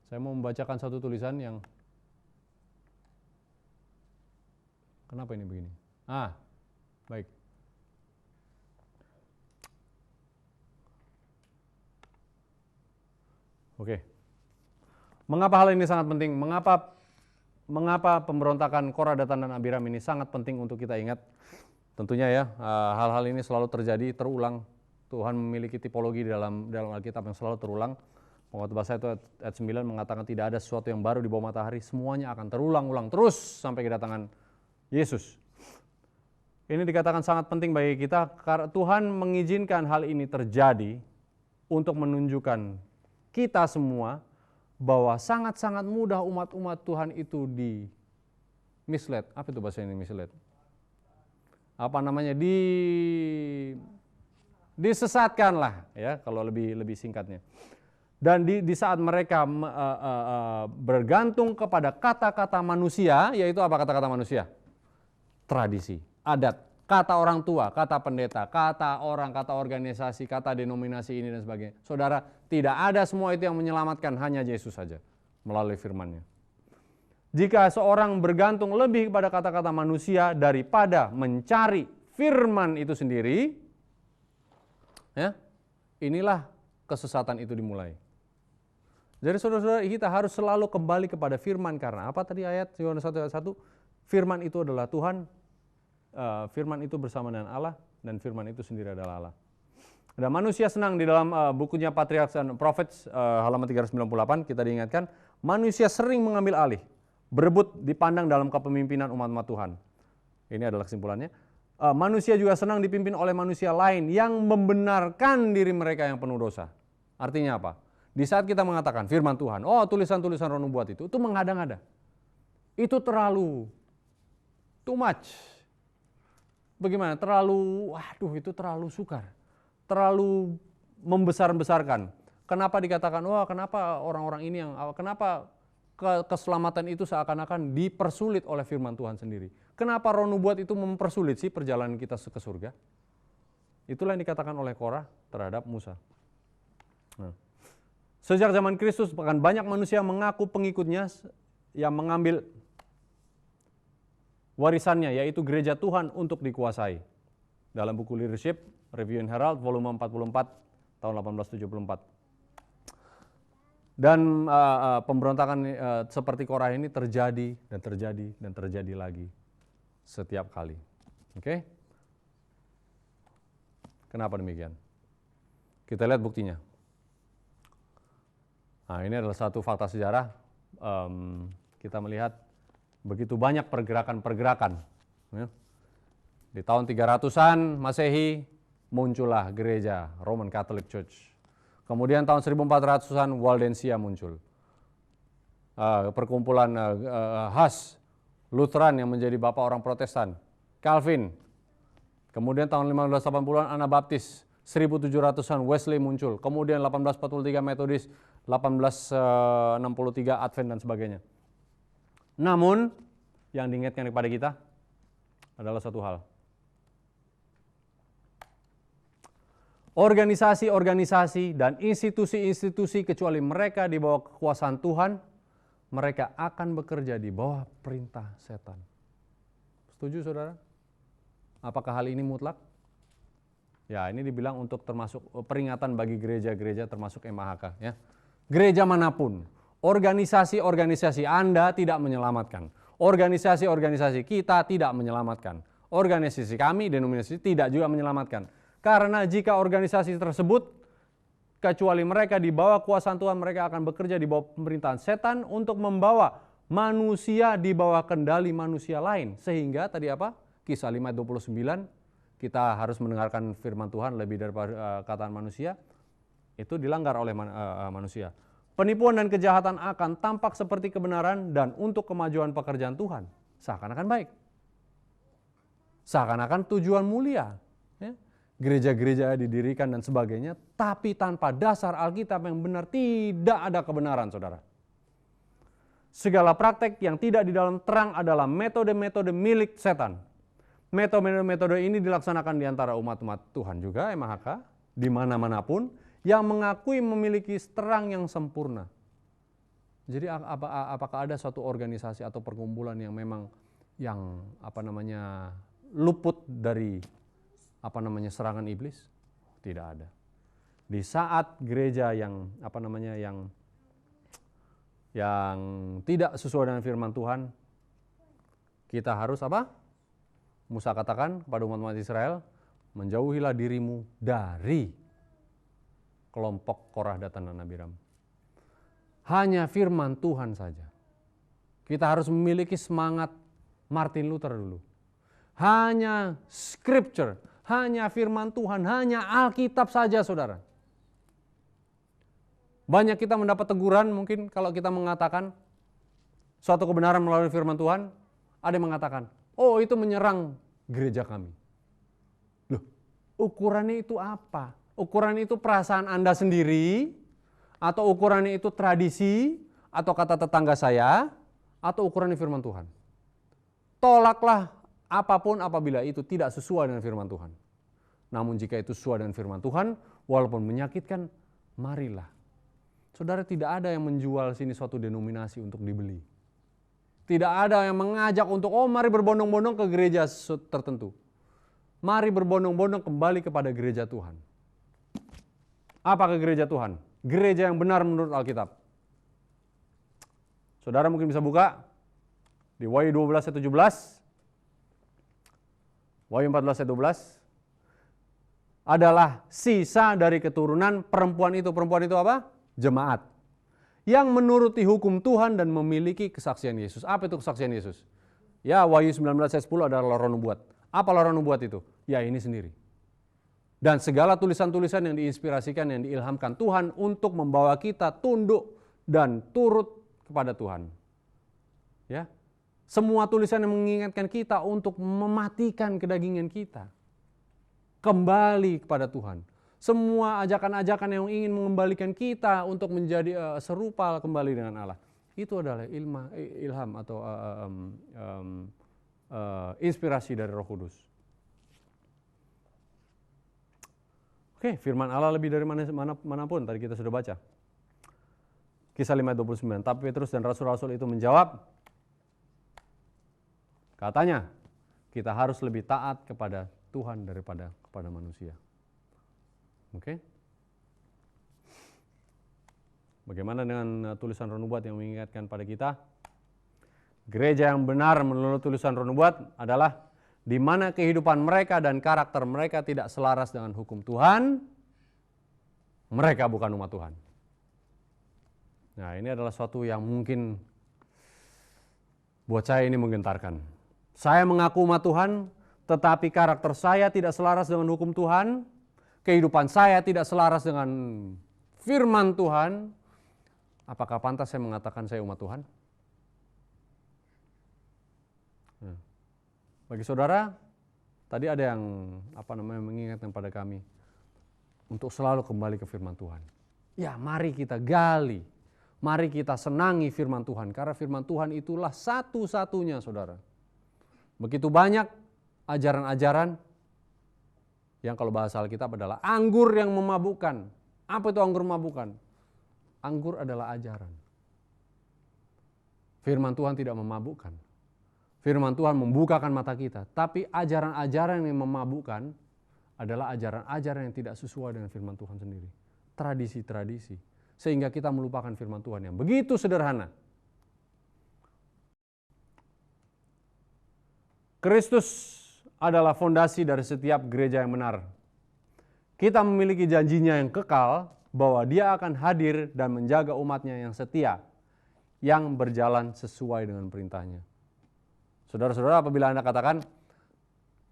Saya mau membacakan satu tulisan yang, kenapa ini begini? Baik. Oke. Mengapa hal ini sangat penting? Mengapa pemberontakan Korah, Datan dan Abiram ini sangat penting untuk kita ingat? Tentunya ya, hal-hal ini selalu terjadi, terulang. Tuhan memiliki tipologi di dalam Alkitab yang selalu terulang. Pengkhotbah itu ayat 9 mengatakan tidak ada sesuatu yang baru di bawah matahari, semuanya akan terulang-ulang terus sampai kedatangan Yesus. Ini dikatakan sangat penting bagi kita karena Tuhan mengizinkan hal ini terjadi untuk menunjukkan kita semua bahwa sangat-sangat mudah umat-umat Tuhan itu di-mislead. Apa itu bahasa ini mislead? Disesatkan lah ya kalau lebih singkatnya. Dan di saat mereka bergantung kepada kata-kata manusia, yaitu apa kata-kata manusia? Tradisi, adat, kata orang tua, kata pendeta, kata organisasi, kata denominasi ini dan sebagainya. Saudara, tidak ada semua itu yang menyelamatkan, hanya Yesus saja melalui firman-Nya. Jika seorang bergantung lebih kepada kata-kata manusia daripada mencari firman itu sendiri, ya, inilah kesesatan itu dimulai. Jadi saudara-saudara, kita harus selalu kembali kepada firman. Karena apa tadi ayat Yohanes 1 ayat 1? Firman itu adalah Tuhan, firman itu bersama dengan Allah, dan firman itu sendiri adalah Allah. Dan manusia senang di dalam bukunya Patriarchs and Prophets halaman 398 kita diingatkan, manusia sering mengambil alih, berebut dipandang dalam kepemimpinan umat-umat Tuhan. Ini adalah kesimpulannya. Manusia juga senang dipimpin oleh manusia lain yang membenarkan diri mereka yang penuh dosa. Artinya apa? Di saat kita mengatakan firman Tuhan, oh tulisan-tulisan roh nubuat itu mengada-ngada. Itu terlalu too much. Bagaimana? Itu terlalu sukar. Terlalu membesar-besarkan. Kenapa dikatakan, kenapa orang-orang ini kenapa keselamatan itu seakan-akan dipersulit oleh firman Tuhan sendiri? Kenapa roh nubuat itu mempersulit sih perjalanan kita ke surga? Itulah yang dikatakan oleh Korah terhadap Musa. Nah, sejak zaman Kristus bahkan banyak manusia mengaku pengikutnya yang mengambil warisannya, yaitu gereja Tuhan untuk dikuasai. Dalam buku Leadership, Review and Herald, volume 44, tahun 1874. Dan pemberontakan seperti Korah ini terjadi dan terjadi dan terjadi lagi setiap kali. Oke? Kenapa demikian? Kita lihat buktinya. Nah, ini adalah satu fakta sejarah. Kita melihat begitu banyak pergerakan-pergerakan. Ya. Di tahun 300-an Masehi muncullah gereja Roman Catholic Church. Kemudian tahun 1400-an Waldensia muncul. Perkumpulan Huss, Lutheran yang menjadi bapak orang Protestan, Calvin. Kemudian tahun 1580-an Anabaptis, 1700-an Wesley muncul. Kemudian 1843 Methodist, 1863 Advent dan sebagainya. Namun yang diingatkan kepada kita adalah satu hal. Organisasi-organisasi dan institusi-institusi kecuali mereka di bawah kekuasaan Tuhan, mereka akan bekerja di bawah perintah setan. Setuju saudara? Apakah hal ini mutlak? Ya, ini dibilang untuk termasuk peringatan bagi gereja-gereja termasuk MAHK. Ya. Gereja manapun, organisasi-organisasi Anda tidak menyelamatkan. Organisasi-organisasi kita tidak menyelamatkan. Organisasi kami, denominasi tidak juga menyelamatkan. Karena jika organisasi tersebut, kecuali mereka di bawah kuasaan Tuhan, mereka akan bekerja di bawah pemerintahan setan untuk membawa manusia di bawah kendali manusia lain. Sehingga tadi apa? Kisah 5 ayat 29, kita harus mendengarkan firman Tuhan lebih daripada kataan manusia. Itu dilanggar oleh manusia. Penipuan dan kejahatan akan tampak seperti kebenaran dan untuk kemajuan pekerjaan Tuhan. Seakan-akan baik. Seakan-akan tujuan mulia. Ya. Gereja-gereja didirikan dan sebagainya, tapi tanpa dasar Alkitab yang benar tidak ada kebenaran, saudara. Segala praktek yang tidak di dalam terang adalah metode-metode milik setan. Metode-metode ini dilaksanakan di antara umat-umat Tuhan juga, MHK, di mana-manapun, yang mengakui memiliki terang yang sempurna. Jadi apakah ada suatu organisasi atau perkumpulan yang memang luput dari serangan iblis? Tidak ada. Di saat gereja yang tidak sesuai dengan firman Tuhan, kita harus apa? Musa katakan kepada umat-umat Israel, menjauhilah dirimu dari kelompok Korah, Datan, dan Abiram. Hanya firman Tuhan saja. Kita harus memiliki semangat Martin Luther dulu. Hanya scripture, hanya firman Tuhan, hanya Alkitab saja, saudara. Banyak kita mendapat teguran mungkin kalau kita mengatakan suatu kebenaran melalui firman Tuhan. Ada yang mengatakan, oh itu menyerang gereja kami. Loh, ukurannya itu apa? Ukurannya itu perasaan Anda sendiri, atau ukurannya itu tradisi, atau kata tetangga saya, atau ukurannya firman Tuhan. Tolaklah apapun apabila itu tidak sesuai dengan firman Tuhan. Namun jika itu sesuai dengan firman Tuhan, walaupun menyakitkan, marilah. Saudara, tidak ada yang menjual sini suatu denominasi untuk dibeli. Tidak ada yang mengajak untuk, mari berbondong-bondong ke gereja tertentu. Mari berbondong-bondong kembali kepada gereja Tuhan. Apa ke gereja Tuhan? Gereja yang benar menurut Alkitab. Saudara mungkin bisa buka di Wahyu 12 ayat 17, Wahyu 14 ayat 12. adalah sisa dari keturunan perempuan itu. Perempuan itu apa? Jemaat. Yang menuruti hukum Tuhan dan memiliki kesaksian Yesus. Apa itu kesaksian Yesus? Ya, Wahyu 19 ayat 10 adalah roh nubuat. Apa roh nubuat itu? Ya, ini sendiri. Dan segala tulisan-tulisan yang diinspirasikan, yang diilhamkan Tuhan untuk membawa kita tunduk dan turut kepada Tuhan. Ya, semua tulisan yang mengingatkan kita untuk mematikan kedagingan kita, kembali kepada Tuhan. Semua ajakan-ajakan yang ingin mengembalikan kita untuk menjadi serupa kembali dengan Allah. Itu adalah ilham atau inspirasi dari Roh Kudus. Oke, firman Allah lebih dari manapun tadi kita sudah baca. Kisah 5:29. Tapi Petrus dan rasul-rasul itu menjawab, katanya, kita harus lebih taat kepada Tuhan daripada kepada manusia. Oke. Bagaimana dengan tulisan Roh Nubuat yang mengingatkan pada kita? Gereja yang benar menurut tulisan Roh Nubuat adalah di mana kehidupan mereka dan karakter mereka tidak selaras dengan hukum Tuhan, mereka bukan umat Tuhan. Nah, ini adalah suatu yang mungkin buat saya ini menggentarkan. Saya mengaku umat Tuhan, tetapi karakter saya tidak selaras dengan hukum Tuhan, kehidupan saya tidak selaras dengan firman Tuhan. Apakah pantas saya mengatakan saya umat Tuhan? Bagi saudara, tadi ada yang mengingatkan pada kami untuk selalu kembali ke firman Tuhan. Ya, mari kita gali, mari kita senangi firman Tuhan, karena firman Tuhan itulah satu-satunya, saudara. Begitu banyak ajaran-ajaran yang kalau bahasa Alkitab adalah anggur yang memabukkan. Apa itu anggur memabukkan? Anggur adalah ajaran. Firman Tuhan tidak memabukkan. Firman Tuhan membukakan mata kita, tapi ajaran-ajaran yang memabukkan adalah ajaran-ajaran yang tidak sesuai dengan firman Tuhan sendiri. Tradisi-tradisi, sehingga kita melupakan firman Tuhan yang begitu sederhana. Kristus adalah fondasi dari setiap gereja yang benar. Kita memiliki janjinya yang kekal bahwa Dia akan hadir dan menjaga umatnya yang setia, yang berjalan sesuai dengan perintahnya. Saudara-saudara, apabila Anda katakan,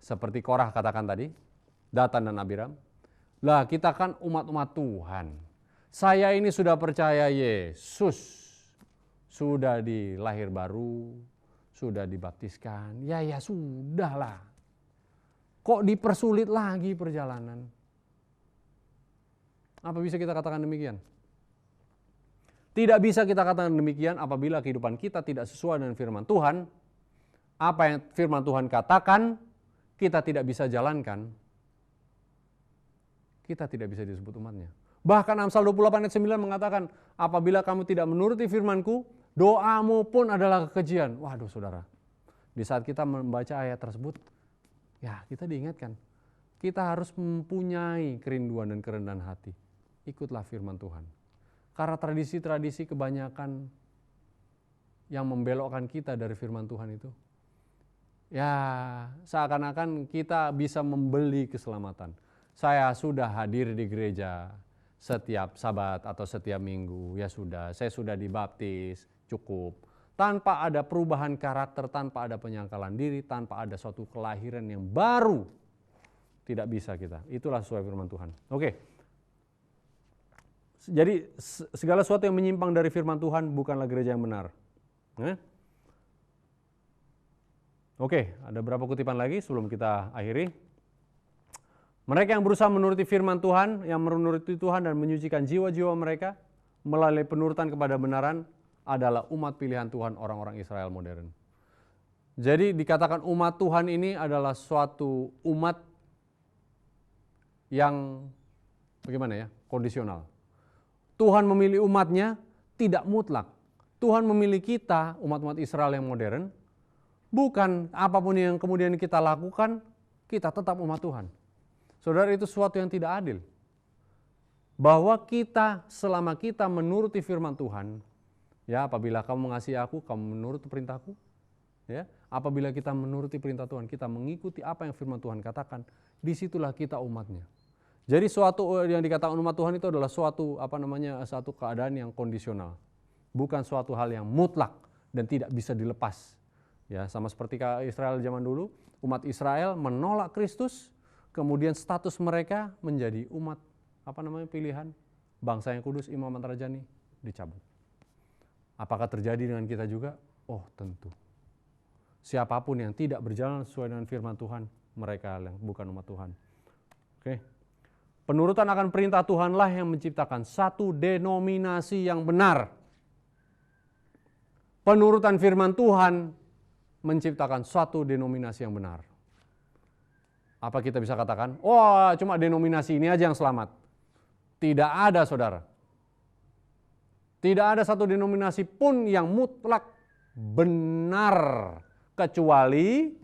seperti Korah katakan tadi, Datan dan Abiram, lah kita kan umat-umat Tuhan. Saya ini sudah percaya Yesus, sudah dilahir baru, sudah dibaptiskan, ya sudahlah. Kok dipersulit lagi perjalanan? Apa bisa kita katakan demikian? Tidak bisa kita katakan demikian apabila kehidupan kita tidak sesuai dengan firman Tuhan. Apa yang firman Tuhan katakan, kita tidak bisa jalankan, kita tidak bisa disebut umatnya. Bahkan Amsal 28 ayat 9 mengatakan, apabila kamu tidak menuruti firman-Ku, doamu pun adalah kekejian. Waduh saudara, di saat kita membaca ayat tersebut, ya kita diingatkan, kita harus mempunyai kerinduan dan kerendahan hati. Ikutlah firman Tuhan. Karena tradisi-tradisi kebanyakan yang membelokkan kita dari firman Tuhan itu, ya seakan-akan kita bisa membeli keselamatan. Saya sudah hadir di gereja setiap Sabat atau setiap minggu, ya sudah, saya sudah dibaptis, cukup. Tanpa ada perubahan karakter, tanpa ada penyangkalan diri, tanpa ada suatu kelahiran yang baru, tidak bisa kita. Itulah sesuai firman Tuhan. Oke. Jadi segala sesuatu yang menyimpang dari firman Tuhan bukanlah gereja yang benar. Oke, ada beberapa kutipan lagi sebelum kita akhiri. Mereka yang berusaha menuruti firman Tuhan, yang menuruti Tuhan dan menyucikan jiwa-jiwa mereka melalui penurutan kepada kebenaran adalah umat pilihan Tuhan, orang-orang Israel modern. Jadi dikatakan umat Tuhan ini adalah suatu umat yang bagaimana ya? Kondisional. Tuhan memilih umatnya tidak mutlak. Tuhan memilih kita, umat-umat Israel yang modern, bukan apapun yang kemudian kita lakukan, kita tetap umat Tuhan. Saudara, itu sesuatu yang tidak adil. Bahwa kita, selama kita menuruti firman Tuhan, ya apabila kamu mengasihi aku, kamu menuruti perintahku. Ya, apabila kita menuruti perintah Tuhan, kita mengikuti apa yang firman Tuhan katakan, disitulah kita umatnya. Jadi suatu yang dikatakan umat Tuhan itu adalah satu keadaan yang kondisional. Bukan suatu hal yang mutlak dan tidak bisa dilepas. Ya, sama seperti Israel zaman dulu, umat Israel menolak Kristus, kemudian status mereka menjadi umat pilihan, bangsa yang kudus, imamat rajani dicabut. Apakah terjadi dengan kita juga? Oh, tentu. Siapapun yang tidak berjalan sesuai dengan firman Tuhan, mereka yang bukan umat Tuhan. Oke. Penurutan akan perintah Tuhanlah yang menciptakan satu denominasi yang benar. Penurutan firman Tuhan menciptakan suatu denominasi yang benar. Apa kita bisa katakan? Wah, cuma denominasi ini aja yang selamat. Tidak ada, saudara. Tidak ada satu denominasi pun yang mutlak benar, kecuali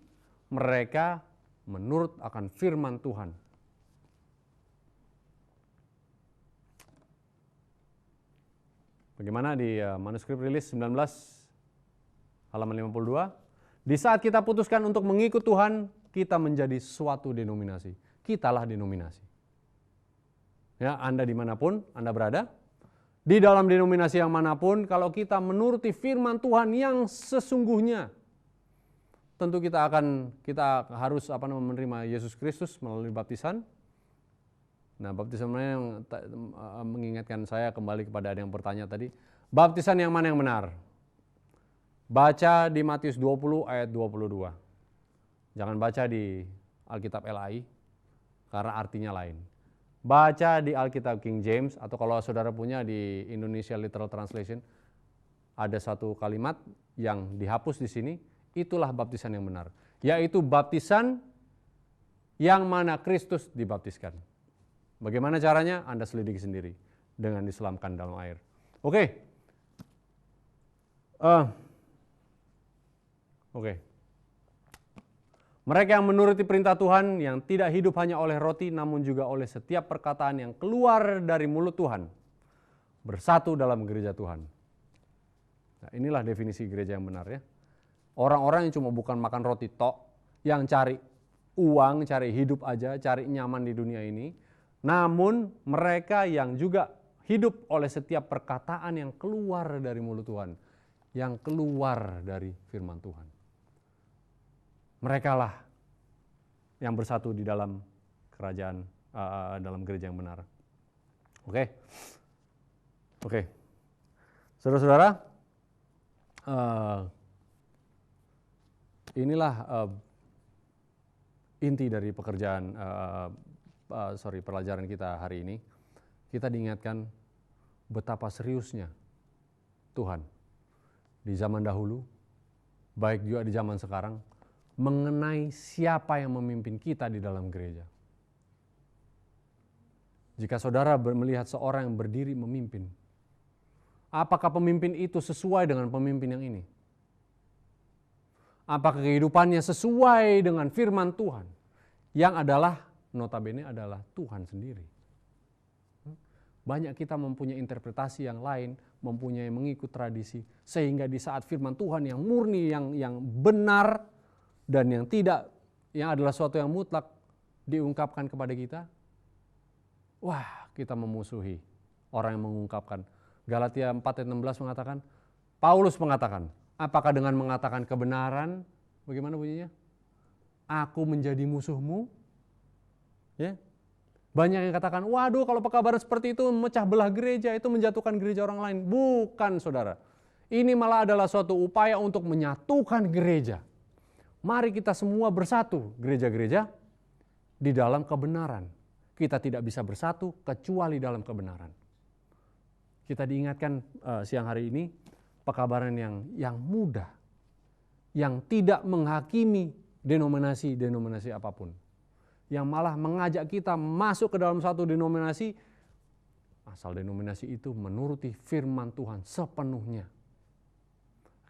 mereka menurut akan firman Tuhan. Bagaimana di manuskrip rilis 19 halaman 52? Di saat kita putuskan untuk mengikut Tuhan, kita menjadi suatu denominasi. Kitalah denominasi. Ya, Anda dimanapun Anda berada, di dalam denominasi yang manapun, kalau kita menuruti firman Tuhan yang sesungguhnya, tentu kita harus menerima Yesus Kristus melalui baptisan. Nah, baptisan mana yang mengingatkan saya kembali kepada ada yang bertanya tadi, baptisan yang mana yang benar? Baca di Matius 20 ayat 22. Jangan baca di Alkitab LAI karena artinya lain. Baca di Alkitab King James, atau kalau saudara punya di Indonesia Literal Translation, ada satu kalimat yang dihapus di sini, itulah baptisan yang benar. Yaitu baptisan yang mana Kristus dibaptiskan. Bagaimana caranya? Anda selidiki sendiri dengan diselamkan dalam air. Oke. Mereka yang menuruti perintah Tuhan, yang tidak hidup hanya oleh roti, namun juga oleh setiap perkataan yang keluar dari mulut Tuhan, bersatu dalam gereja Tuhan. Nah, inilah definisi gereja yang benar, ya. Orang-orang yang cuma bukan makan roti tok, yang cari uang, cari hidup aja, cari nyaman di dunia ini, namun mereka yang juga hidup oleh setiap perkataan yang keluar dari mulut Tuhan, yang keluar dari firman Tuhan. Merekalah yang bersatu di dalam kerajaan, dalam gereja yang benar. Oke. Saudara-saudara, inilah inti dari pelajaran kita hari ini. Kita diingatkan betapa seriusnya Tuhan di zaman dahulu, baik juga di zaman sekarang, mengenai siapa yang memimpin kita di dalam gereja. Jika saudara melihat seorang yang berdiri memimpin, apakah pemimpin itu sesuai dengan pemimpin yang ini? Apakah kehidupannya sesuai dengan firman Tuhan, yang adalah notabene adalah Tuhan sendiri? Banyak kita mempunyai interpretasi yang lain, mempunyai mengikut tradisi, sehingga di saat firman Tuhan yang murni, yang benar, dan yang tidak, yang adalah suatu yang mutlak diungkapkan kepada kita, wah, kita memusuhi orang yang mengungkapkan. Galatia 4 ayat 16 mengatakan, Paulus mengatakan, apakah dengan mengatakan kebenaran, bagaimana bunyinya? Aku menjadi musuhmu? Ya. Banyak yang katakan, waduh, kalau pekabaran seperti itu memecah belah gereja, itu menjatuhkan gereja orang lain. Bukan, saudara. Ini malah adalah suatu upaya untuk menyatukan gereja. Mari kita semua bersatu, gereja-gereja, di dalam kebenaran. Kita tidak bisa bersatu kecuali dalam kebenaran. Kita diingatkan siang hari ini, pekabaran yang mudah, yang tidak menghakimi denominasi apapun, yang malah mengajak kita masuk ke dalam satu denominasi, asal denominasi itu menuruti firman Tuhan sepenuhnya,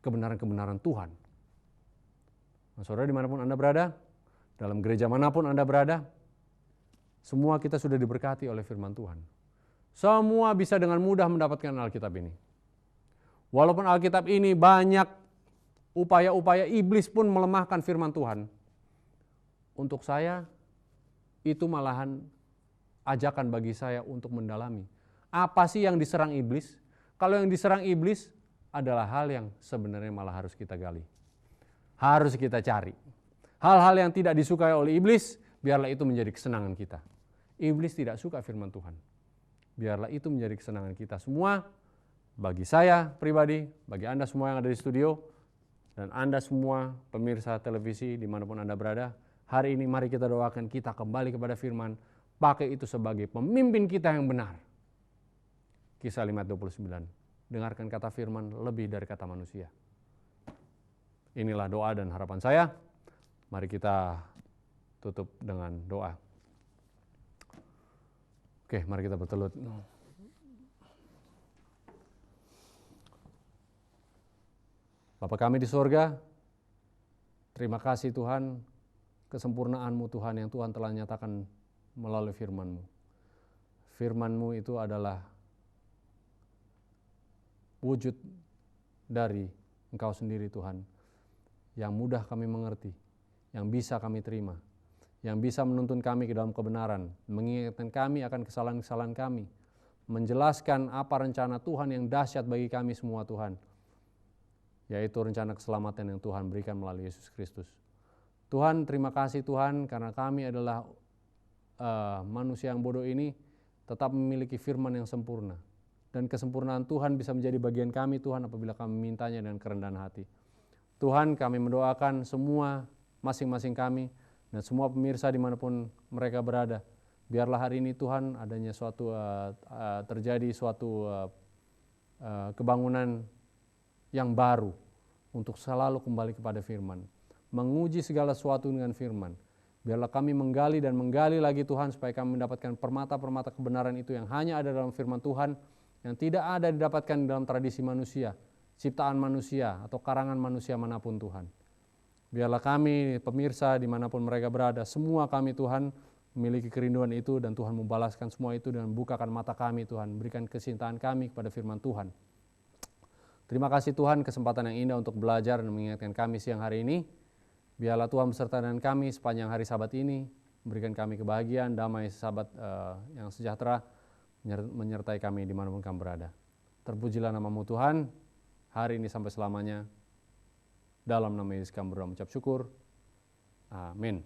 kebenaran-kebenaran Tuhan. Nah, saudara, dimanapun Anda berada, dalam gereja manapun Anda berada, semua kita sudah diberkati oleh firman Tuhan. Semua bisa dengan mudah mendapatkan Alkitab ini. Walaupun Alkitab ini banyak upaya-upaya iblis pun melemahkan firman Tuhan, untuk saya itu malahan ajakan bagi saya untuk mendalami. Apa sih yang diserang iblis? Kalau yang diserang iblis adalah hal yang sebenarnya malah harus kita gali. Harus kita cari. Hal-hal yang tidak disukai oleh iblis, biarlah itu menjadi kesenangan kita. Iblis tidak suka firman Tuhan. Biarlah itu menjadi kesenangan kita semua. Bagi saya pribadi, bagi Anda semua yang ada di studio, dan Anda semua pemirsa televisi dimanapun Anda berada, hari ini mari kita doakan kita kembali kepada firman, pakai itu sebagai pemimpin kita yang benar. Kisah 5 ayat 29. Dengarkan kata firman lebih dari kata manusia. Inilah doa dan harapan saya. Mari kita tutup dengan doa. Oke, mari kita bertelut. Bapa kami di sorga, terima kasih Tuhan, kesempurnaan-Mu Tuhan yang Tuhan telah nyatakan melalui firman-Mu. Firman-Mu itu adalah wujud dari Engkau sendiri Tuhan, yang mudah kami mengerti, yang bisa kami terima, yang bisa menuntun kami ke dalam kebenaran, mengingatkan kami akan kesalahan-kesalahan kami, menjelaskan apa rencana Tuhan yang dahsyat bagi kami semua Tuhan, yaitu rencana keselamatan yang Tuhan berikan melalui Yesus Kristus. Tuhan, terima kasih Tuhan, karena kami adalah manusia yang bodoh ini tetap memiliki firman yang sempurna. Dan kesempurnaan Tuhan bisa menjadi bagian kami Tuhan apabila kami mintanya dengan kerendahan hati. Tuhan, kami mendoakan semua masing-masing kami dan semua pemirsa dimanapun mereka berada. Biarlah hari ini Tuhan adanya terjadi suatu kebangunan yang baru untuk selalu kembali kepada firman. Menguji segala sesuatu dengan firman. Biarlah kami menggali dan menggali lagi Tuhan supaya kami mendapatkan permata-permata kebenaran itu yang hanya ada dalam firman Tuhan, yang tidak ada didapatkan dalam tradisi manusia, ciptaan manusia atau karangan manusia manapun Tuhan. Biarlah kami pemirsa dimanapun mereka berada, semua kami Tuhan memiliki kerinduan itu dan Tuhan membalaskan semua itu dan bukakan mata kami Tuhan, berikan kecintaan kami kepada firman Tuhan. Terima kasih Tuhan kesempatan yang indah untuk belajar dan mengingatkan kami siang hari ini. Biarlah Tuhan beserta dengan kami sepanjang hari Sabat ini, berikan kami kebahagiaan, damai Sabat yang sejahtera, menyertai kami dimanapun kami berada. Terpujilah nama-Mu Tuhan, hari ini sampai selamanya. Dalam nama Yesus kami berdoa mengucap syukur. Amin.